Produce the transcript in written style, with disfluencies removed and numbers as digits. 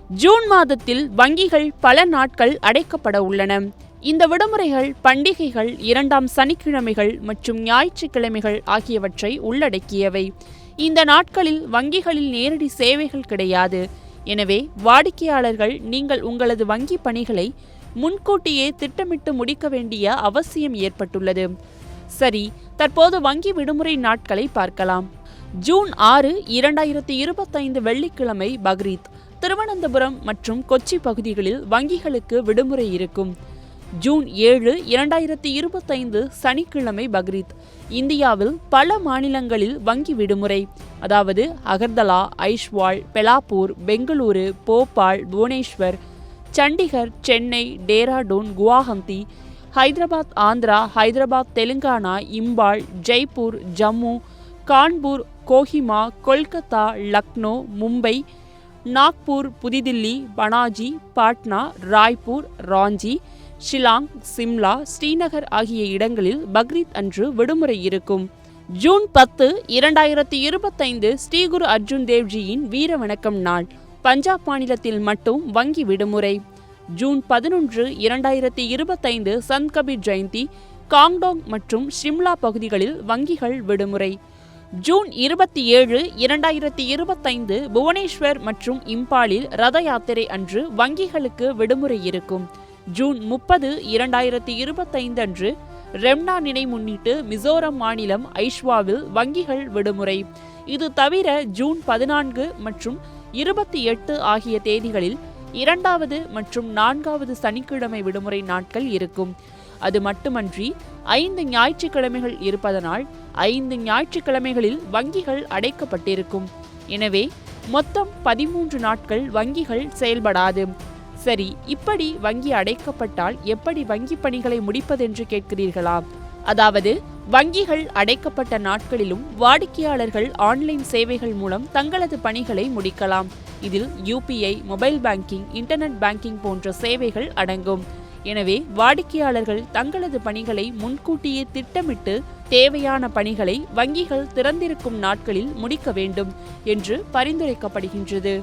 June மாதத்தில் வங்கிகள் பல நாட்கள் அடைக்கப்பட உள்ளன. இந்த விடுமுறைகள் பண்டிகைகள், 2ஆம் சனிக்கிழமைகள் மற்றும் ஞாயிற்றுக்கிழமைகள் ஆகியவற்றை உள்ளடக்கியவை. இந்த நாட்களில் வங்கிகளில் நேரடி சேவைகள் கிடையாது. எனவே வாடிக்கையாளர்கள் நீங்கள் உங்களது வங்கி பணிகளை முன்கூட்டியே திட்டமிட்டு முடிக்க வேண்டிய அவசியம் ஏற்பட்டுள்ளது. சரி, தற்போது வங்கி விடுமுறை நாட்களை பார்க்கலாம். ஜூன் 6, 2025 வெள்ளிக்கிழமை பக்ரீத். திருவனந்தபுரம் மற்றும் கொச்சி பகுதிகளில் வங்கிகளுக்கு விடுமுறை இருக்கும். ஜூன் 7, 2025 சனிக்கிழமை பக்ரீத். இந்தியாவில் பல மாநிலங்களில் வங்கி விடுமுறை, அதாவது அகர்தலா, ஐஷ்வால், பெலாப்பூர், பெங்களூரு, போபால், புவனேஸ்வர், சண்டிகர், சென்னை, டேராடூன், குவாஹத்தி, ஹைதராபாத் ஆந்திரா, ஹைதராபாத் தெலுங்கானா, இம்பால், ஜெய்ப்பூர், ஜம்மு, கான்பூர், கோஹிமா, கொல்கத்தா, லக்னோ, மும்பை, நாக்பூர், புதுதில்லி, பனாஜி, பாட்னா, ராய்ப்பூர், ராஞ்சி, ஷிலாங், சிம்லா, ஸ்ரீநகர் ஆகிய இடங்களில் பக்ரீத் அன்று விடுமுறை இருக்கும். ஜூன் 10, 2025 ஸ்ரீகுரு அர்ஜுன் தேவ்ஜியின் வீர வணக்கம் நாள். பஞ்சாப் மாநிலத்தில் மட்டும் வங்கி விடுமுறை. ஜூன் 11, 2025 சந்த் கபீர் ஜெயந்தி. காங்டோங் மற்றும் ஷிம்லா பகுதிகளில் வங்கிகள் விடுமுறை. ஜூன் 27, 2025 புவனேஸ்வர் மற்றும் இம்பாலில் ரத யாத்திரை அன்று வங்கிகளுக்கு விடுமுறை இருக்கும். ஜூன் 30, 2025 அன்று ரெம்னா நினை முன்னிட்டு மிசோரம் மாநிலம் ஐஷ்வாவில் வங்கிகள் விடுமுறை. இது தவிர ஜூன் 14 மற்றும் 28 ஆகிய தேதிகளில் 2வது மற்றும் 4வது சனிக்கிழமை விடுமுறை நாட்கள் இருக்கும். அது மட்டுமன்றி 5 ஞாயிற்றுக்கிழமைகள் இருப்பதனால் 5 ஞாயிற்றுக்கிழமைகளில் வங்கிகள் அடைக்கப்பட்டிருக்கும். எனவே மொத்தம் 13 நாட்கள் வங்கிகள் செயல்படாது. சரி, இப்படி வங்கி அடைக்கப்பட்டால் எப்படி வங்கி பணிகளை முடிப்பதென்று கேட்கிறீர்களா? அதாவது வங்கிகள் அடைக்கப்பட்ட நாட்களிலும் வாடிக்கையாளர்கள் ஆன்லைன் சேவைகள் மூலம் தங்களது பணிகளை முடிக்கலாம். இதில் UPI, mobile banking, internet banking போன்ற சேவைகள் அடங்கும். எனவே வாடிக்கையாளர்கள் தங்களது பணிகளை முன்கூட்டியே திட்டமிட்டு தேவையான பணிகளை வங்கிகள் திறந்திருக்கும் நாட்களில் முடிக்க வேண்டும் என்று பரிந்துரைக்கப்படுகின்றது.